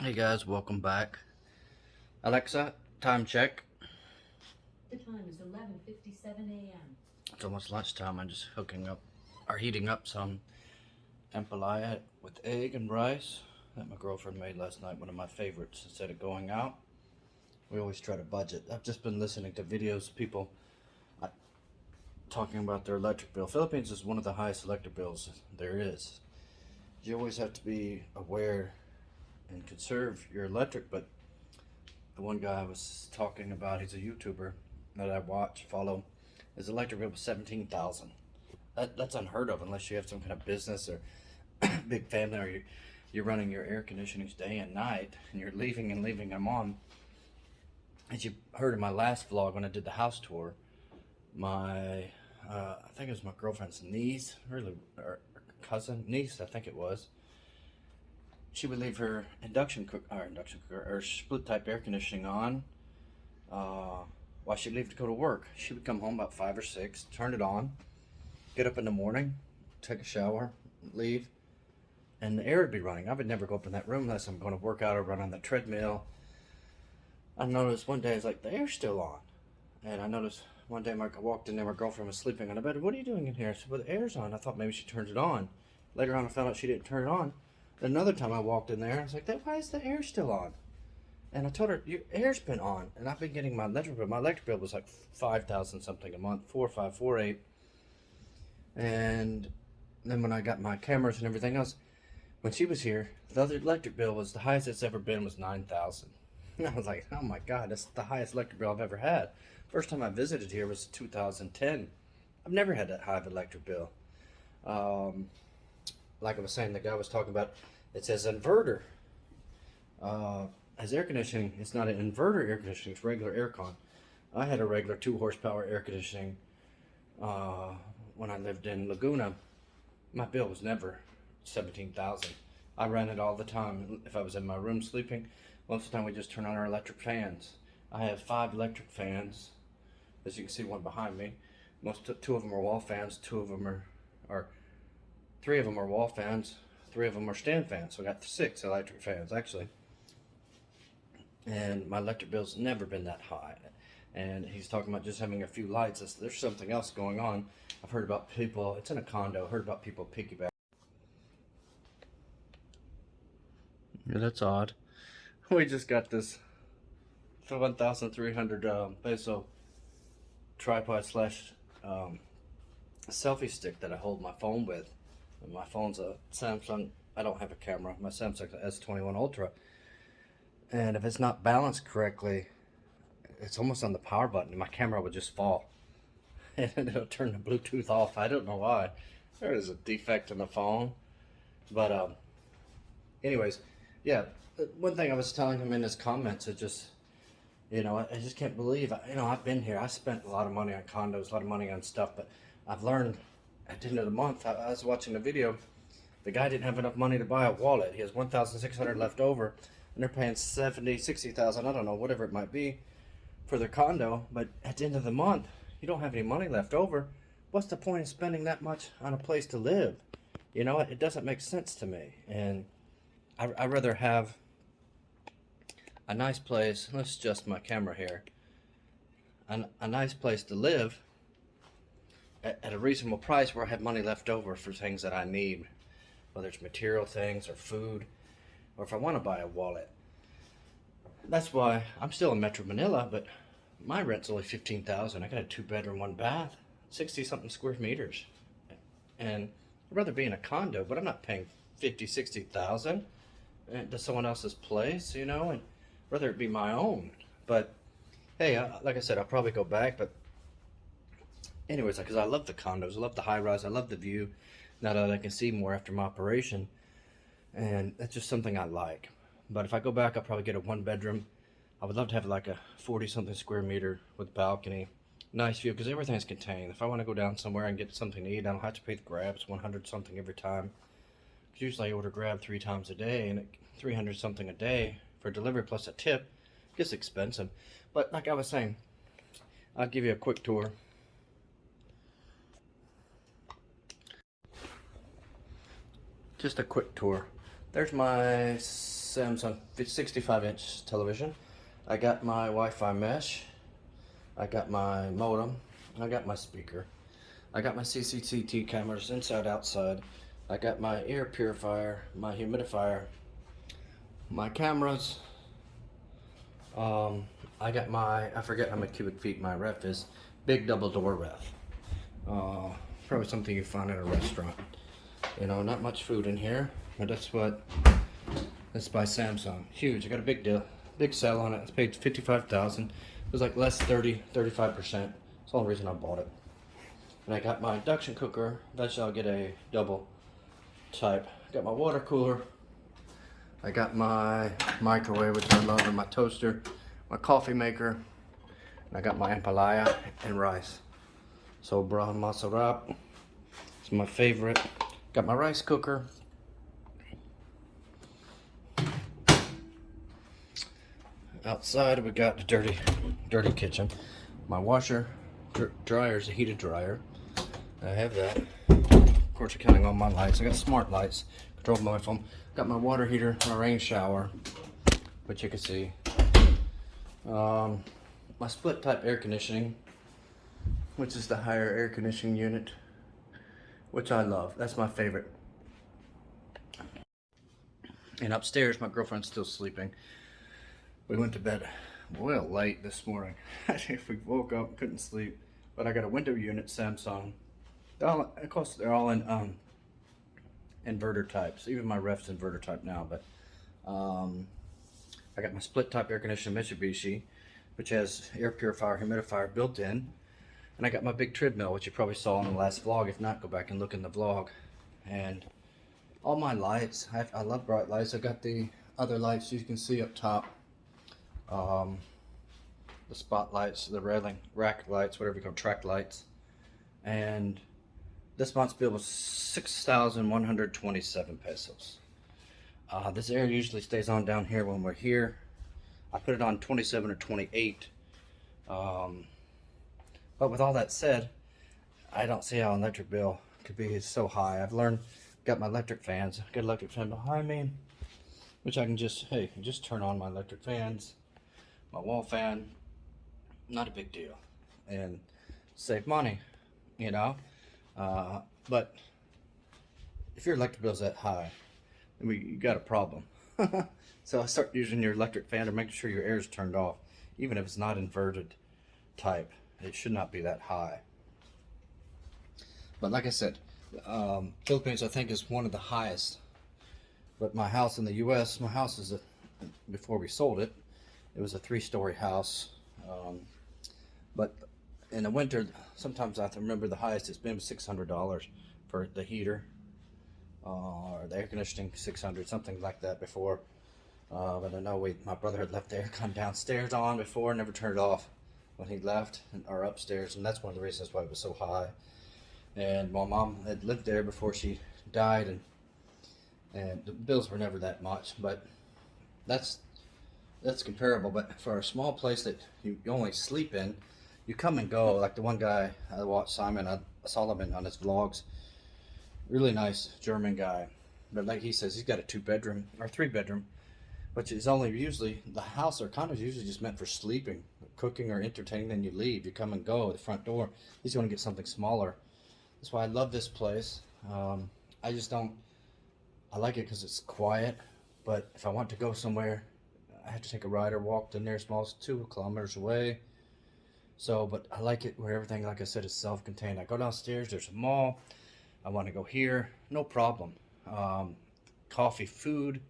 Hey guys, welcome back. Alexa, time check. The time is 11:57 a.m. It's almost lunchtime. I'm just heating up some jambalaya with egg and rice that my girlfriend made last night. One of my favorites. Instead of going out, we always try to budget. I've just been listening to videos, people talking about their electric bill. Philippines is one of the highest electric bills there is. You always have to be aware and conserve your electric, but the one guy I was talking about, he's a YouTuber that I follow. His electric bill was 17,000. That's unheard of unless you have some kind of business or big family, or you're running your air conditionings day and night, and you're leaving them on. As you heard in my last vlog when I did the house tour, my I think it was my girlfriend's niece, or niece, I think it was. She would leave her induction cooker or split type air conditioning on while she'd leave to go to work. She would come home about 5 or 6, turn it on, get up in the morning, take a shower, leave, and the air would be running. I would never go up in that room unless I'm going to work out or run on the treadmill. I noticed one day, it's like, the air's still on. And I noticed one day I walked in there, my girlfriend was sleeping on the bed. What are you doing in here? I said, well, the air's on. I thought maybe she turned it on. Later on, I found out she didn't turn it on. Another time I walked in there, I was like, why is the air still on? And I told her, your air's been on. And I've been getting my electric bill. My electric bill was like 5,000 something a month, 4, 5, 4, 8. And then when I got my cameras and everything else, when she was here, the other electric bill was the highest it's ever been, was 9,000. And I was like, oh my God, that's the highest electric bill I've ever had. First time I visited here was 2010. I've never had that high of electric bill. Like I was saying, the guy was talking about, it says inverter. As air conditioning, it's not an inverter air conditioning, it's regular aircon. I had a regular 2 horsepower air conditioning when I lived in Laguna. My bill was never 17,000. I ran it all the time. If I was in my room sleeping, most of the time we just turn on our electric fans. I have 5 electric fans, as you can see, one behind me. 2 of them are wall fans, 2 of them are 3 of them are wall fans, 3 of them are stand fans. So I got 6 electric fans actually. And my electric bill's never been that high. And he's talking about just having a few lights. There's something else going on. I've heard about people, it's in a condo, heard about people piggyback. Yeah, that's odd. We just got this 1,300 peso tripod slash selfie stick that I hold my phone with. And my phone's a Samsung. I don't have a camera. My Samsung's a S21 Ultra. And if it's not balanced correctly, it's almost on the power button, and my camera would just fall. And it'll turn the Bluetooth off. I don't know why. There is a defect in the phone. But anyways, yeah. One thing I was telling him in his comments, it just, I just can't believe, I've been here. I spent a lot of money on condos, a lot of money on stuff, but I've learned at the end of the month, I was watching a video, the guy didn't have enough money to buy a wallet. He has 1,600 left over, and they're paying 70, 60,000, I don't know, whatever it might be, for their condo. But at the end of the month, you don't have any money left over. What's the point of spending that much on a place to live? It doesn't make sense to me. And I'd rather have a nice place. Let's adjust my camera here. A nice place to live at a reasonable price where I have money left over for things that I need, whether it's material things or food, or if I want to buy a wallet. That's why I'm still in Metro Manila, but my rent's only 15,000. I got a 2-bedroom, 1 bath, 60 something square meters. And I'd rather be in a condo, but I'm not paying 50, 60,000 to someone else's place, and rather it be my own. But hey, like I said, I'll probably go back. But anyways, because I love the condos, I love the high rise, I love the view. Now that I can see more after my operation, and that's just something I like. But if I go back, I'll probably get a 1-bedroom. I would love to have like a 40 something square meter with balcony, nice view, because everything's contained. If I want to go down somewhere and get something to eat, I don't have to pay the grabs 100 something every time. Usually I order grab 3 times a day, and 300 something a day for delivery plus a tip. It gets expensive. But like I was saying, I'll give you a quick tour. Just a quick tour. There's my Samsung 65-inch television. I got my Wi-Fi mesh. I got my modem. I got my speaker. I got my CCTV cameras inside, outside. I got my air purifier, my humidifier, my cameras. I got my, I forget how many cubic feet my ref is. Big double door ref. Probably something you find at a restaurant. You know, not much food in here, but that's by Samsung. Huge. I got a big deal, big sale on it. It's paid $55,000. It was like less 35%. That's the only reason I bought it. And I got my induction cooker. Eventually I'll get a double type. Got my water cooler. I got my microwave, which I love, and my toaster, my coffee maker, and I got my empalaya and rice. So brown masa wrap. It's my favorite. Got my rice cooker. Outside we got the dirty kitchen. My washer, dryer is a heated dryer. I have that. Of course, I'm counting on my lights. I got smart lights, controlled by my phone. Got my water heater, my rain shower, which you can see. My split type air conditioning, which is the higher air conditioning unit, which I love. That's my favorite. And upstairs, my girlfriend's still sleeping. We went to bed well late this morning. If we woke up, couldn't sleep. But I got a window unit, Samsung. Of course, they're all in inverter types. Even my ref's inverter type now. But I got my split type air conditioner Mitsubishi, which has air purifier, humidifier built in. And I got my big treadmill, which you probably saw in the last vlog. If not, go back and look in the vlog. And all my lights. I love bright lights. I got the other lights you can see up top. The spotlights, the railing, rack lights, whatever you call track lights. And this month's bill was 6,127 pesos. This air usually stays on down here when we're here. I put it on 27 or 28. But with all that said, I don't see how an electric bill could be so high. I've learned, got my electric fans. Got an electric fan behind me, which I can just turn on my electric fans. My wall fan, not a big deal, and save money, you know. But if your electric bill's that high, then you got a problem. So I start using your electric fan to make sure your air is turned off, even if it's not inverted type. It should not be that high. But like I said, Philippines I think is one of the highest. But my house in the U.S., my house is before we sold it. It was a 3-story house, but in the winter, sometimes I remember the highest it's been was $600 for the heater, or the air conditioning, $600, something like that before. But I know my brother had left the aircon downstairs on before, never turned it off when he left, or upstairs, and that's one of the reasons why it was so high. And my mom had lived there before she died, and the bills were never that much, but that's comparable. But for a small place that you only sleep in, you come and go. Like the one guy I watched, Simon, I saw him on his vlogs. Really nice German guy. But like he says, he's got a 2-bedroom or 3-bedroom, which is only usually, the house or condos usually just meant for sleeping, cooking or entertaining. Then you leave, you come and go, the front door. At least you want to get something smaller. That's why I love this place. I just don't, I like it because it's quiet. But if I want to go somewhere, I have to take a ride or walk. The nearest mall is 2 kilometers away. So, but I like it where everything, like I said, is self-contained. I go downstairs, there's a mall. I want to go here, no problem. Coffee, food,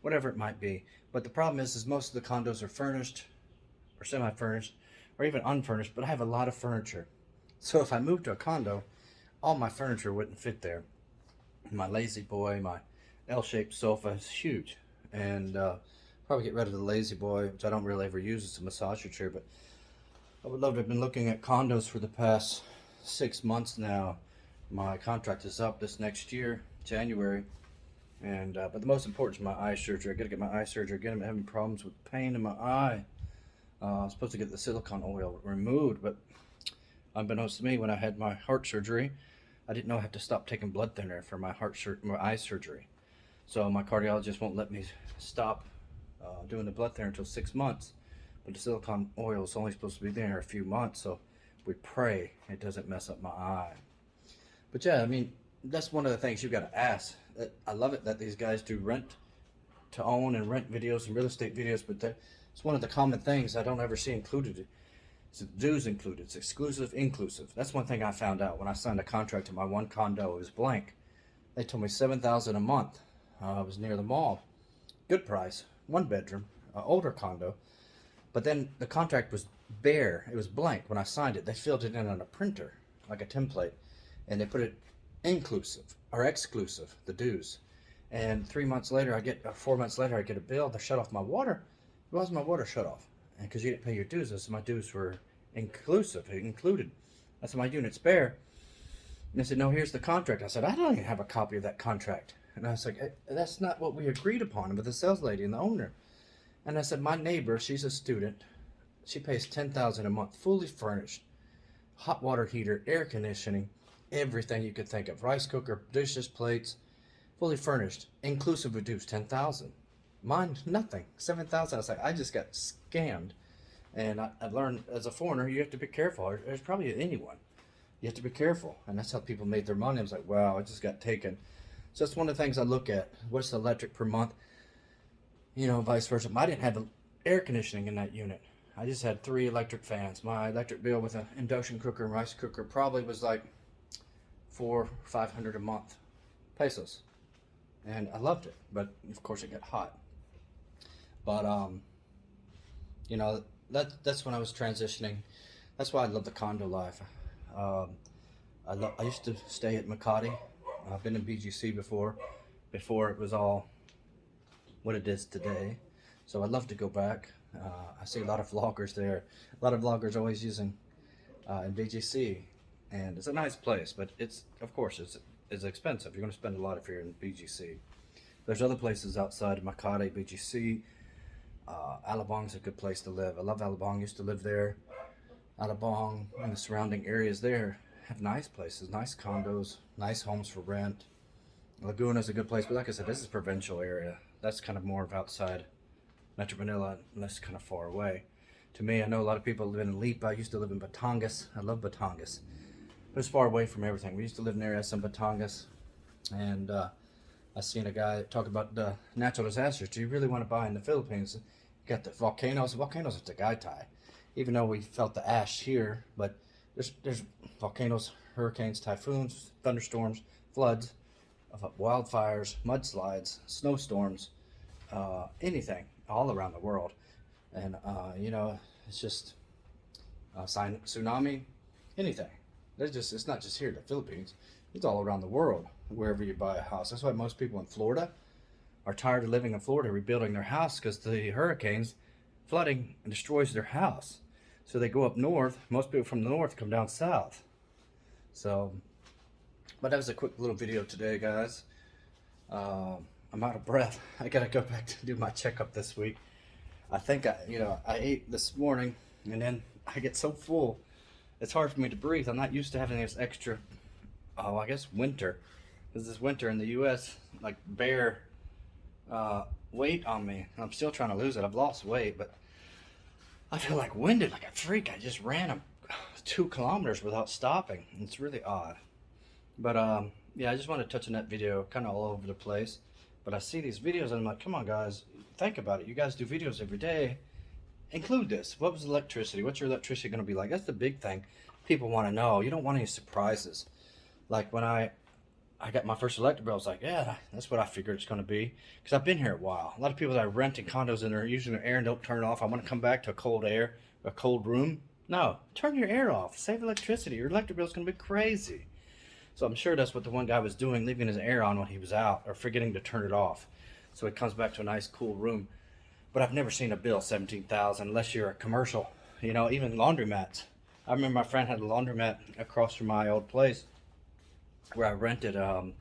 whatever it might be. But the problem is most of the condos are furnished or semi-furnished or even unfurnished, but I have a lot of furniture. So if I moved to a condo, all my furniture wouldn't fit there. My lazy boy, my L-shaped sofa is huge. And probably get rid of the lazy boy, which I don't really ever use as a massager chair, but I would love to have been looking at condos for the past 6 months now. My contract is up this next year, January, and but the most important is my eye surgery. I got to get my eye surgery again. I'm having problems with pain in my eye. I'm supposed to get the silicone oil removed, but unbeknownst to me, when I had my heart surgery, I didn't know I had to stop taking blood thinner for my eye surgery. So my cardiologist won't let me stop doing the blood thinner until 6 months. But the silicone oil is only supposed to be there a few months, so we pray it doesn't mess up my eye. But yeah, I mean, that's one of the things you got to ask. I love it that these guys do rent to own and rent videos and real estate videos, but it's one of the common things I don't ever see included. It's dues included. It's exclusive, inclusive. That's one thing I found out when I signed a contract to my one condo. It was blank. They told me $7,000 a month. I was near the mall. Good price. 1 bedroom, older condo. But then the contract was bare. It was blank when I signed it. They filled it in on a printer, like a template, and they put it inclusive or exclusive, the dues. And 3 months later, 4 months later, I get a bill. They shut off my water. Why was my water shut off? And because you didn't pay your dues. I said my dues were inclusive, included. I said my unit's bare. And they said, no, here's the contract. I said, I don't even have a copy of that contract. And I was like, that's not what we agreed upon with the sales lady and the owner. And I said, my neighbor, she's a student. She pays $10,000 a month, fully furnished, hot water heater, air conditioning, everything you could think of, rice cooker, dishes, plates, fully furnished, inclusive of dues, $10,000. Mine, nothing, $7,000. I was like, I just got scammed. And I've learned as a foreigner, you have to be careful. There's probably anyone. You have to be careful. And that's how people made their money. I was like, wow, I just got taken. So that's one of the things I look at. What's the electric per month? You know, vice versa. I didn't have air conditioning in that unit. I just had 3 electric fans. My electric bill with an induction cooker and rice cooker probably was like $400 or $500 a month, pesos. And I loved it, but of course it got hot. But you know, that's when I was transitioning. That's why I love the condo life. I used to stay at Makati. I've been in BGC before it was all what it is today. So I'd love to go back. I see a lot of vloggers there. A lot of vloggers always using in BGC, and it's a nice place, but it's expensive. You're going to spend a lot if you're in BGC. There's other places outside of Makati, BGC. Alabang's a good place to live. I love Alabang. Used to live there. Alabang and the surrounding areas there have nice places, nice condos, nice homes for rent. Laguna's a good place, but like I said, this is a provincial area. That's kind of more of outside Metro Manila, and that's kind of far away. To me, I know a lot of people live in Lipa. I used to live in Batangas. I love Batangas. But it's far away from everything. We used to live near SM Batangas, and I seen a guy talk about the natural disasters. Do you really want to buy in the Philippines? You got the volcanoes. Volcanoes are Tagaytay. Even though we felt the ash here, but there's volcanoes, hurricanes, typhoons, thunderstorms, floods, wildfires, mudslides, snowstorms, anything all around the world. And you know, it's just tsunami, anything. It's not just here in the Philippines. It's all around the world, wherever you buy a house. That's why most people in Florida are tired of living in Florida, rebuilding their house, because the hurricanes, flooding, and destroys their house. So they go up north. Most people from the north come down south. So, but that was a quick little video today, guys. I'm out of breath. I gotta go back to do my checkup this week. I think I ate this morning, and then I get so full, it's hard for me to breathe. I'm not used to having this extra, I guess winter, because this winter in the U.S. like bare weight on me. I'm still trying to lose it. I've lost weight, but I feel like winded, like a freak. I just ran 2 kilometers without stopping. It's really odd. But yeah, I just want to touch on that video, kind of all over the place. But I see these videos and I'm like, come on guys, think about it. You guys do videos every day. Include this. What was electricity? What's your electricity going to be like? That's the big thing people want to know. You don't want any surprises. Like when I got my first electric bill, I was like, yeah, that's what I figured it's going to be. Because I've been here a while. A lot of people that are renting condos and they're using their air and don't turn it off. I want to come back to a cold air, a cold room. No, turn your air off. Save electricity. Your electric bill is going to be crazy. So I'm sure that's what the one guy was doing, leaving his air on when he was out or forgetting to turn it off. So it comes back to a nice cool room. But I've never seen a bill $17,000 unless you're a commercial. You know, even laundromats. I remember my friend had a laundromat across from my old place where I rented. I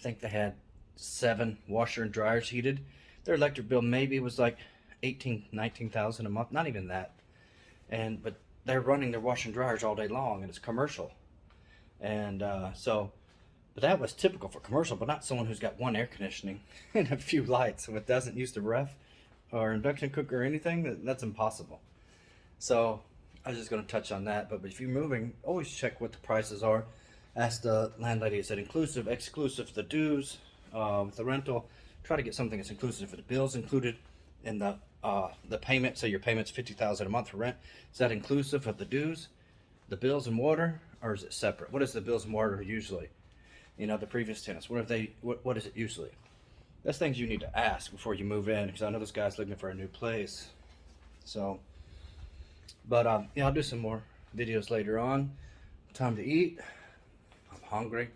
think they had 7 washer and dryers heated. Their electric bill maybe was like $19,000 a month, not even that. But they're running their washer and dryers all day long, and it's commercial. And so But that was typical for commercial, but not someone who's got one air conditioning and a few lights. So it doesn't use the ref or induction cooker or anything, that's impossible. So I was just going to touch on that. But if you're moving, always check what the prices are. Ask the landlady, is it inclusive, exclusive, the dues, with the rental. Try to get something that's inclusive for the bills included in the payment. Say your payment's $50,000 a month for rent. Is that inclusive of the dues, the bills and water, or is it separate? What is the bills and water usually? You know, the previous tenants, what is it usually? That's things you need to ask before you move in, because I know this guy's looking for a new place. So, but yeah, I'll do some more videos later on. Time to eat. I'm hungry.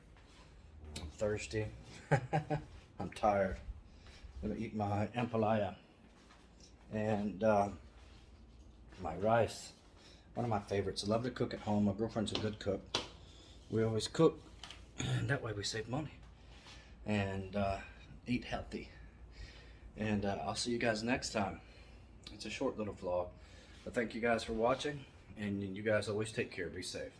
I'm thirsty. I'm tired. I'm gonna eat my ampalaya and my rice. One of my favorites. I love to cook at home. My girlfriend's a good cook. We always cook, and that way we save money and eat healthy. And I'll see you guys next time. It's a short little vlog, but thank you guys for watching, and you guys always take care. Be safe.